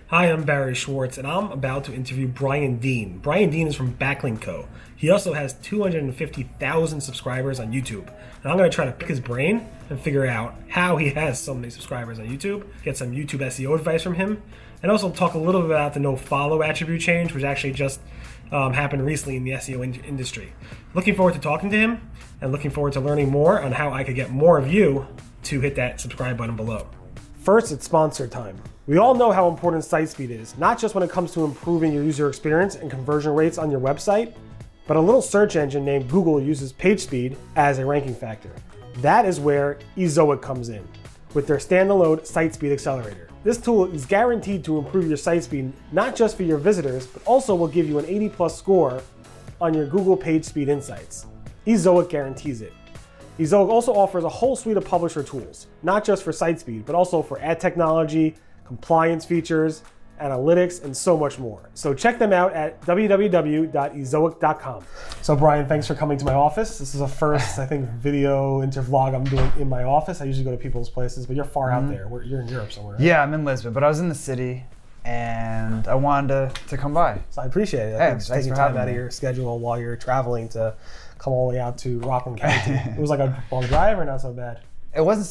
Hi, I'm Barry Schwartz, and I'm about to interview Brian Dean. Brian Dean is from BackLinkO. He also has 250,000 subscribers on YouTube. And I'm going to try to pick his brain and figure out how he has so many subscribers on YouTube, get some YouTube SEO advice from him, and also talk a little bit about the Nofollow attribute change, which actually just happened recently in the SEO industry. Looking forward to talking to him, and looking forward to learning more on how I could get more of you to hit that subscribe button below. First, it's sponsor time. We all know how important site speed is, not just when it comes to improving your user experience and conversion rates on your website, but a little search engine named Google uses page speed as a ranking factor. That is where Ezoic comes in, with their standalone site speed accelerator. This tool is guaranteed to improve your site speed, not just for your visitors, but also will give you an 80+ score on your Google page speed insights. Ezoic guarantees it. Ezoic also offers a whole suite of publisher tools, not just for site speed, but also for ad technology, compliance features, analytics, and so much more. So check them out at www.ezoic.com. So Brian, thanks for coming to my office. This is the first, I think, video vlog I'm doing in my office. I usually go to people's places, but you're far out there. You're in Europe somewhere. Right? Yeah, I'm in Lisbon, but I was in the city and I wanted to come by. So I appreciate it. Thanks taking for time having out me. of your schedule while you're traveling to come all the way out to Rockland County. It was like a long drive or not so bad? It wasn't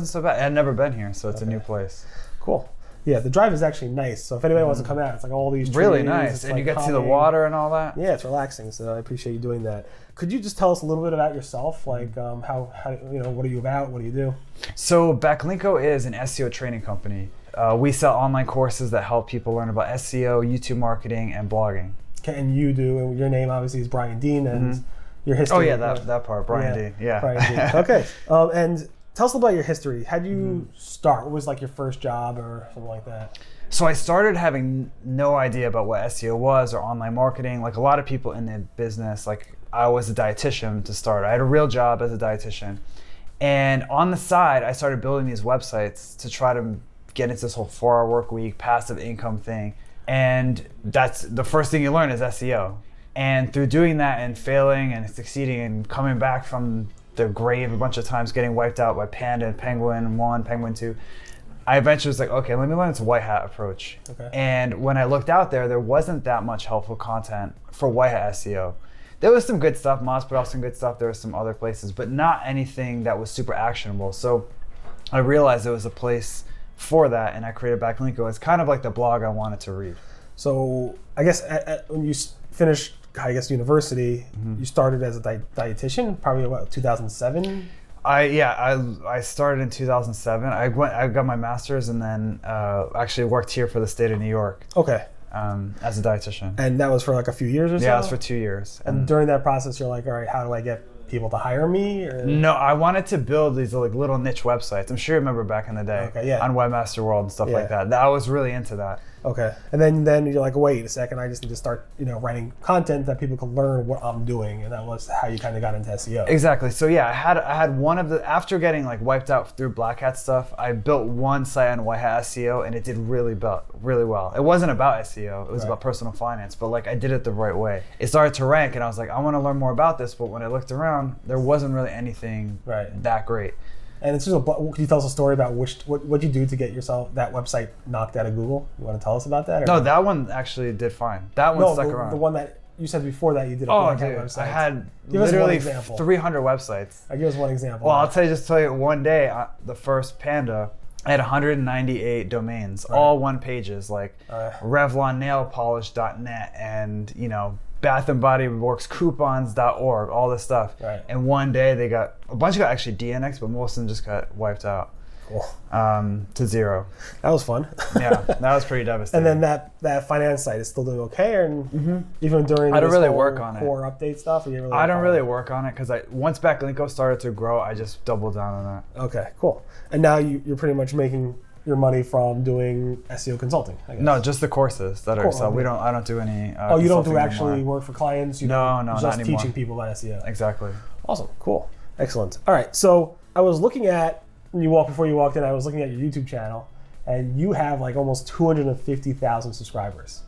so bad. I'd never been here, so it's a new place. Cool. Yeah, the drive is actually nice. So if anybody wants to come out, it's like all these trees. Really nice. It's And like you get to see the calming. water and all that. Yeah, it's relaxing. So I appreciate you doing that. Could you just tell us a little bit about yourself? Like how what are you about? What do you do? So BackLinkO is an SEO training company. We sell online courses that help people learn about SEO, YouTube marketing, and blogging. Okay, and you do, and your name obviously is Brian Dean, and your history. Oh yeah, that part, Brian Dean. Yeah. Brian Dean. Okay, and tell us about your history. How did you start? What was like your first job or something like that? So I started having no idea about what SEO was or online marketing. Like a lot of people in the business, like I was a dietitian to start. I had a real job as a dietitian. And on the side, I started building these websites to try to get into this whole 4-hour work week, passive income thing. And that's the first thing you learn is SEO. And through doing that and failing and succeeding and coming back from the grave a bunch of times, getting wiped out by Panda and Penguin 1, Penguin 2, I eventually was like, okay, let me learn this white hat approach. Okay. And when I looked out there wasn't that much helpful content for white hat SEO. There was some good stuff, Moz put out some good stuff, there was some other places, but not anything that was super actionable. So I realized there was a place for that, and I created BackLinkO. It's kind of like the blog I wanted to read. So I guess when you finished, university, you started as a dietitian, probably about 2007? I started in 2007. I got my master's and then actually worked here for the state of New York. Okay. As a dietitian. And that was for like a few years or so? Yeah, it was for 2 years. And during that process, you're like, all right, how do I get people to hire me? Or? No, I wanted to build these like little niche websites. I'm sure you remember back in the day on Webmaster World and stuff like that. I was really into that. Okay. And then you're like, wait a second, I just need to start, writing content that people can learn what I'm doing. And that was how you kind of got into SEO. Exactly. So yeah, I had one of the, after getting like wiped out through Black Hat stuff, I built one site on white hat SEO and it did really well. It wasn't about SEO, it was about personal finance, but like I did it the right way. It started to rank and I was like, I want to learn more about this, but when I looked around, there wasn't really anything that great. And it's just can you tell us a story about what you do to get yourself that website knocked out of Google? You want to tell us about that? No, that one actually did fine. That one stuck around. The one that you said before that you did a website. I had literally 300 websites. Give us one example. Well, I'll tell you one day, the first Panda, I had 198 domains, all one pages, like RevlonNailPolish.net and, BathAndBodyWorksCoupons.org, all this stuff. Right. And one day a bunch got actually DNX, but most of them just got wiped out. Cool. To zero. That was fun. Yeah, that was pretty devastating. And then that finance site is still doing okay, and even during I don't really whole work on core update stuff. I don't really work on it because once BackLinkO started to grow, I just doubled down on that. Okay, cool. And now you're pretty much making your money from doing SEO consulting, I guess. No, just the courses that are sold. I don't do any. You don't do actually work for clients. No, just not anymore. teaching people about SEO. Exactly. Awesome, cool, excellent. All right, so I was looking at before you walked in. I was looking at your YouTube channel, and you have like almost 250,000 subscribers.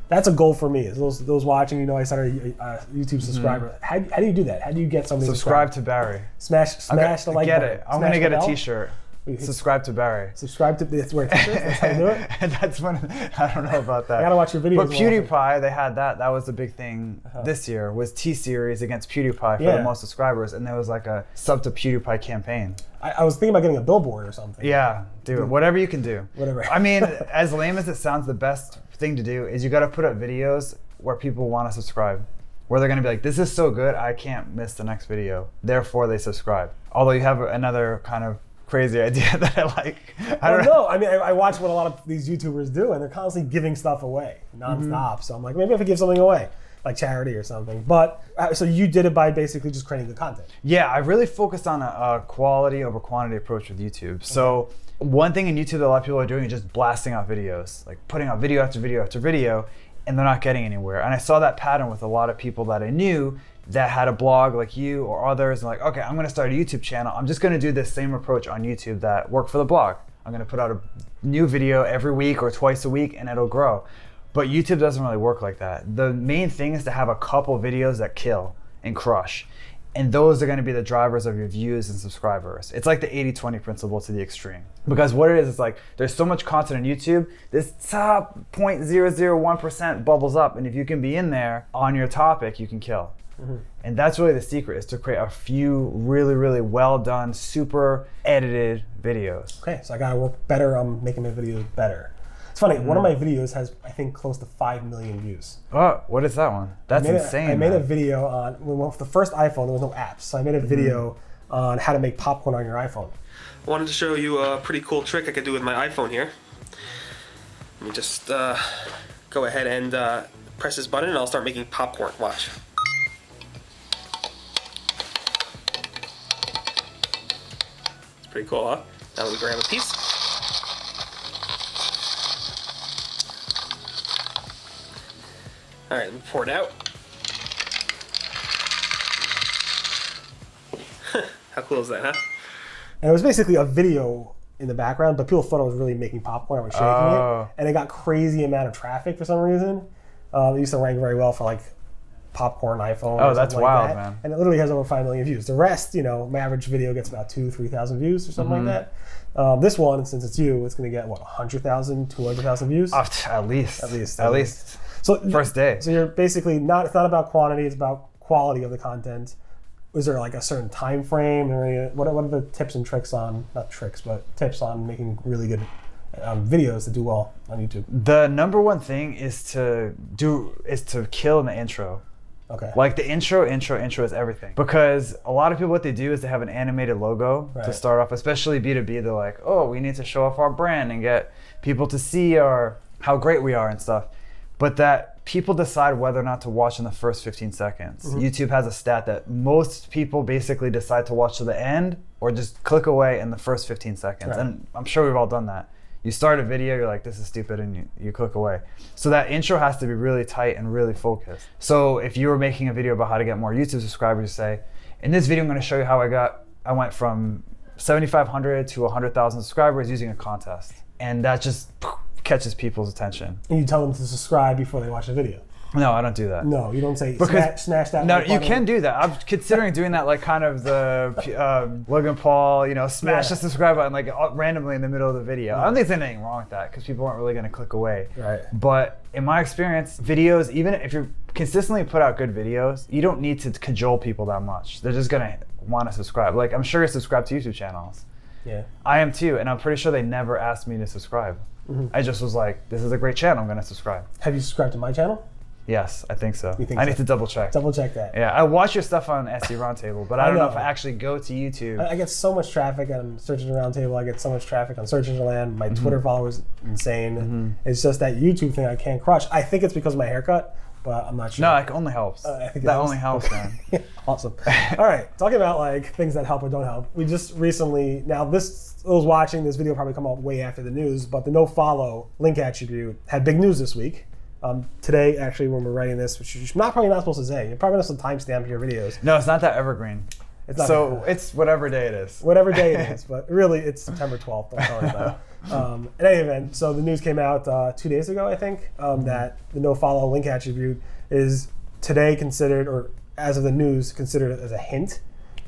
That's a goal for me. Those watching, I started a YouTube subscriber. How do you do that? How do you get so many subscribe to Barry? Smash the like button. Get it. I'm gonna get a T-shirt. Subscribe to Barry. Subscribe to that's where that's how you do it. And that's when I don't know about that. I gotta watch your videos. But PewDiePie, they had that. That was the big thing this year. Was T-Series against PewDiePie for the most subscribers, and there was like a sub to PewDiePie campaign. I was thinking about getting a billboard or something. Yeah, dude. Whatever you can do. Whatever. I mean, as lame as it sounds, the best thing to do is you got to put up videos where people want to subscribe. Where they're gonna be like, this is so good, I can't miss the next video. Therefore, they subscribe. Although you have another kind of crazy idea that I like. I don't know. I mean, I watch what a lot of these YouTubers do, and they're constantly giving stuff away nonstop. So I'm like, maybe I could give something away, like charity or something. But so you did it by basically just creating the content. Yeah, I really focused on a quality over quantity approach with YouTube. So one thing in YouTube that a lot of people are doing is just blasting out videos, like putting out video after video after video, and they're not getting anywhere. And I saw that pattern with a lot of people that I knew that had a blog like you or others, and like, okay, I'm gonna start a YouTube channel. I'm just gonna do this same approach on YouTube that worked for the blog. I'm gonna put out a new video every week or twice a week and it'll grow. But YouTube doesn't really work like that. The main thing is to have a couple videos that kill and crush. And those are gonna be the drivers of your views and subscribers. It's like the 80-20 principle to the extreme. Because what it is like, there's so much content on YouTube, this top 0.001% bubbles up, and if you can be in there on your topic, you can kill. And that's really the secret, is to create a few really, really well done, super edited videos. Okay, so I gotta work better on making my videos better. It's funny, one of my videos has, I think, close to 5 million views. Oh, what is that one? That's insane. I made a video on, well, the first iPhone, there was no apps, so I made a video on how to make popcorn on your iPhone. I wanted to show you a pretty cool trick I could do with my iPhone here. Let me just go ahead and press this button and I'll start making popcorn. Watch. It's pretty cool, huh? Now let me grab a piece. Alright, let me pour it out. How cool is that, huh? And it was basically a video in the background, but people thought I was really making popcorn. I was shaking it, and it got crazy amount of traffic for some reason. It used to rank very well for like popcorn iPhone. Oh, that's like wild, that. man. And it literally has over 5 million views. The rest, you know, my average video gets about 2,000-3,000 views or something like that. This one, since it's you, it's going to get what, 100,000, 200,000 views? At least. So first day. So you're basically it's not about quantity, it's about quality of the content. Is there like a certain time frame, or what are the tips and tricks on, not tricks, but tips on making really good videos that do well on YouTube? The number one thing is to kill in the intro. Okay. Like the intro is everything. Because a lot of people, what they do is they have an animated logo to start off, especially B2B. They're like, oh, we need to show off our brand and get people to see how great we are and stuff. But that people decide whether or not to watch in the first 15 seconds. YouTube has a stat that most people basically decide to watch to the end or just click away in the first 15 seconds. Right. And I'm sure we've all done that. You start a video, you're like, this is stupid, and you click away. So that intro has to be really tight and really focused. So if you were making a video about how to get more YouTube subscribers, you say, in this video, I'm gonna show you how I went from 7,500 to 100,000 subscribers using a contest. And that just catches people's attention. And you tell them to subscribe before they watch the video. No, I don't do that. No, you don't say smash that. No, you can do that. I'm considering doing that, like kind of the Logan Paul, smash the subscribe button like randomly in the middle of the video. I don't think there's anything wrong with that because people aren't really going to click away. Right. But in my experience, videos, even if you consistently put out good videos, you don't need to cajole people that much. They're just going to want to subscribe. Like, I'm sure you're subscribed to YouTube channels. Yeah. I am too, and I'm pretty sure they never asked me to subscribe. I just was like, this is a great channel, I'm going to subscribe. Have you subscribed to my channel? Yes, I think so. You think I so? need to double check. Double check that. Yeah, I watch your stuff on SE Roundtable, but I don't know if I actually go to YouTube. I get so much traffic on Search Engine Roundtable. I get so much traffic on Search Engine Land. My Twitter followers insane. It's just that YouTube thing I can't crush. I think it's because of my haircut, but I'm not sure. No, it only helps. I think that only helps, man. Awesome. All right, talking about like things that help or don't help. We just recently, now those watching this video probably come up way after the news, but the Nofollow link attribute had big news this week. Today, actually, when we're writing this, which you're probably not supposed to say. You're probably not supposed to timestamp your videos. No, it's not that evergreen. It's not so it's whatever day it is. Whatever day it is, but really it's September 12th. I'm telling you that. In any event, so the news came out 2 days ago, I think, that the Nofollow link attribute is today considered, or as of the news, considered as a hint.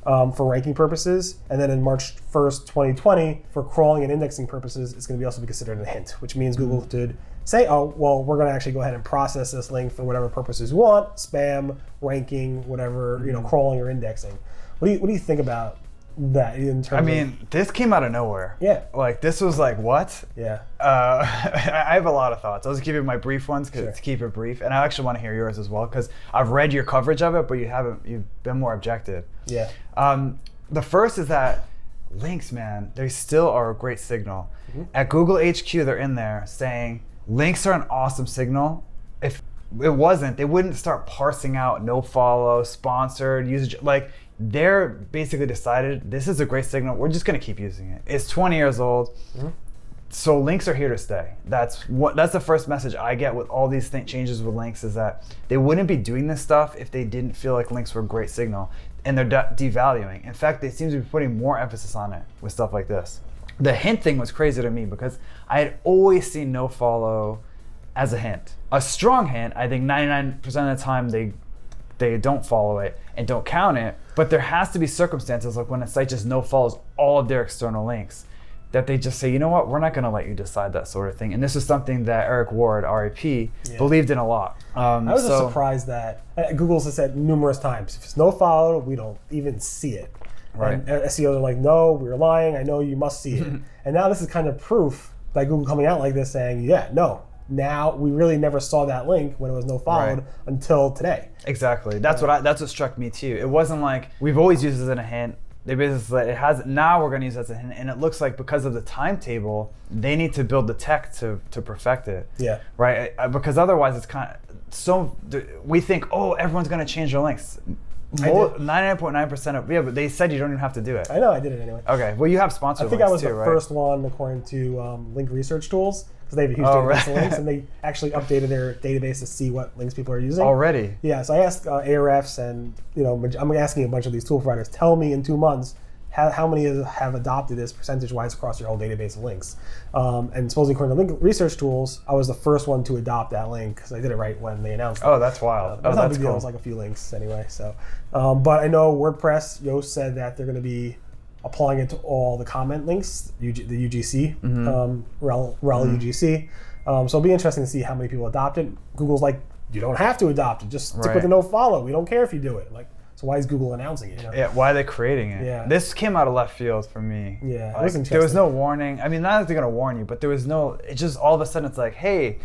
for ranking purposes. And then in March 1st, 2020, for crawling and indexing purposes, it's going to be also be considered a hint, which means Google could say, oh, well, we're going to actually go ahead and process this link for whatever purposes you want, spam, ranking, whatever, crawling or indexing. What do you think about that in terms of... this came out of nowhere. Yeah. Like, this was like, what? Yeah. I have a lot of thoughts. I'll just give you my brief ones to keep it brief. And I actually want to hear yours as well, because I've read your coverage of it, but you've been more objective. Yeah. The first is that links, man, they still are a great signal. At Google HQ, they're in there saying, links are an awesome signal. If it wasn't, they wouldn't start parsing out nofollow, sponsored, usage. Like, they're basically decided this is a great signal. We're just going to keep using it. It's 20 years old. So links are here to stay. That's the first message I get with all these changes with links, is that they wouldn't be doing this stuff if they didn't feel like links were a great signal. And they're devaluing. In fact, they seem to be putting more emphasis on it with stuff like this. The hint thing was crazy to me because I had always seen nofollow as a hint. A strong hint. I think 99% of the time they don't follow it and don't count it, but there has to be circumstances like when a site just no-follows all of their external links, that they just say, you know what, we're not going to let you decide that sort of thing. And this is something that Eric Ward, RIP, believed in a lot. I was just surprised that Google's has said numerous times, if it's no-follow, we don't even see it. Right. And SEOs are like, no, we're lying. I know you must see it. And now this is kind of proof by Google coming out like this saying, yeah, no. Now we really never saw that link when it was no-followed until today. Exactly. That's what struck me too. It wasn't like we've always used it as a hint. They basically now we're going to use it as a hint, and it looks like because of the timetable, they need to build the tech to perfect it. Yeah. Right. Because otherwise, it's kind of so we think, oh, everyone's going to change their links. 99.9% of but they said you don't even have to do it. I know, I did it anyway. Okay, well you have sponsored links too, I think I was the right? first one according to Link Research Tools, because they have a huge database of links, and they actually updated their database to see what links people are using. Already? Yeah, so I asked Ahrefs, and I'm asking a bunch of these tool providers, tell me in 2 months how many have adopted this percentage-wise across your whole database of links. And supposedly according to Link Research Tools, I was the first one to adopt that link because I did it right when they announced it. Oh, that's wild. That's not a big deal. Cool. It was like a few links anyway. So, but I know WordPress, Yoast said that they're going to be applying it to all the comment links, the UGC, rel UGC. So it'll be interesting to see how many people adopt it. Google's like, you don't have to adopt it. Just stick with the no-follow. We don't care if you do it. Like, so why is Google announcing it? Yeah, why are they creating it? Yeah. This came out of left field for me. Yeah, like, it was interesting. There was no warning. I mean, not that they're gonna warn you, but there was no. It just all of a sudden it's like, hey,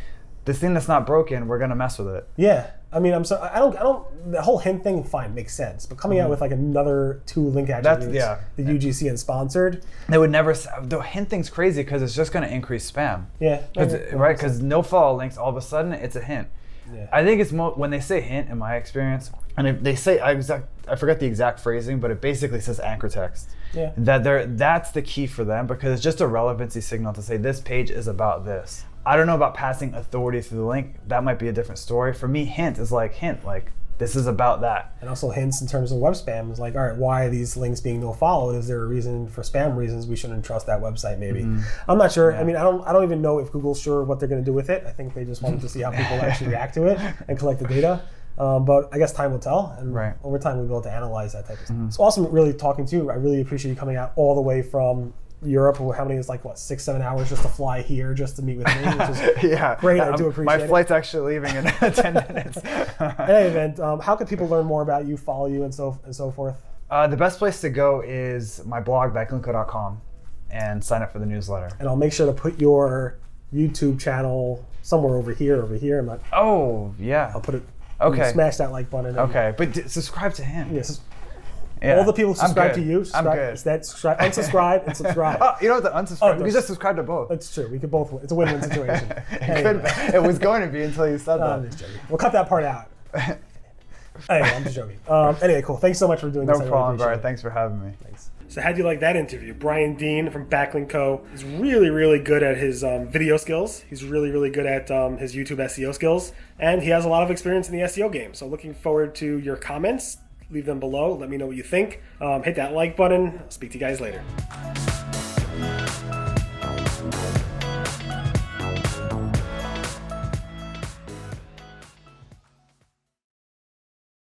this thing that's not broken, we're gonna mess with it. Yeah, I mean, I don't. The whole hint thing, fine, makes sense. But coming out with like another 2 link attributes, the UGC and sponsored, they would never. The hint thing's crazy because it's just gonna increase spam. Yeah, right. Because no follow links, all of a sudden it's a hint. Yeah. I think it's when they say hint, in my experience, and if they say I forget the exact phrasing, but it basically says anchor text. Yeah. That's the key for them, because it's just a relevancy signal to say this page is about this. I don't know about passing authority through the link. That might be a different story. For me, hint is like this is about that. And also hints in terms of web spam is like, all right, why are these links being no-followed? Is there a reason for spam reasons we shouldn't trust that website maybe? I'm not sure. Yeah. I mean, I don't even know if Google's sure what they're going to do with it. I think they just wanted to see how people actually react to it and collect the data. But I guess time will tell, and over time we'll be able to analyze that type of stuff. It's awesome really talking to you. I really appreciate you coming out all the way from Europe. How many is like 6-7 hours just to fly here just to meet with me, which is great. I do appreciate it. My flight's actually leaving in 10 minutes. In any event, how can people learn more about you, follow you, and so forth? The best place to go is my blog, BackLinkO.com, and sign up for the newsletter. And I'll make sure to put your YouTube channel somewhere over here. Oh yeah. I'll put it. Okay. Smash that like button. Okay, but subscribe to him. Yes. All the people who subscribe to you, I'm good. Unsubscribe and subscribe. Oh, you know what? The unsubscribe. We just subscribe to both. That's true. We could both. It's a win-win situation. It was going to be until you said that. I'm just joking. We'll cut that part out. Anyway, I'm just joking. Anyway, cool. Thanks so much for doing this. No problem, Brian. Thanks for having me. Thanks. So how'd you like that interview? Brian Dean from BackLinkO is really, really good at his video skills. He's really, really good at his YouTube SEO skills. And he has a lot of experience in the SEO game. So looking forward to your comments. Leave them below. Let me know what you think. Hit that like button. I'll speak to you guys later.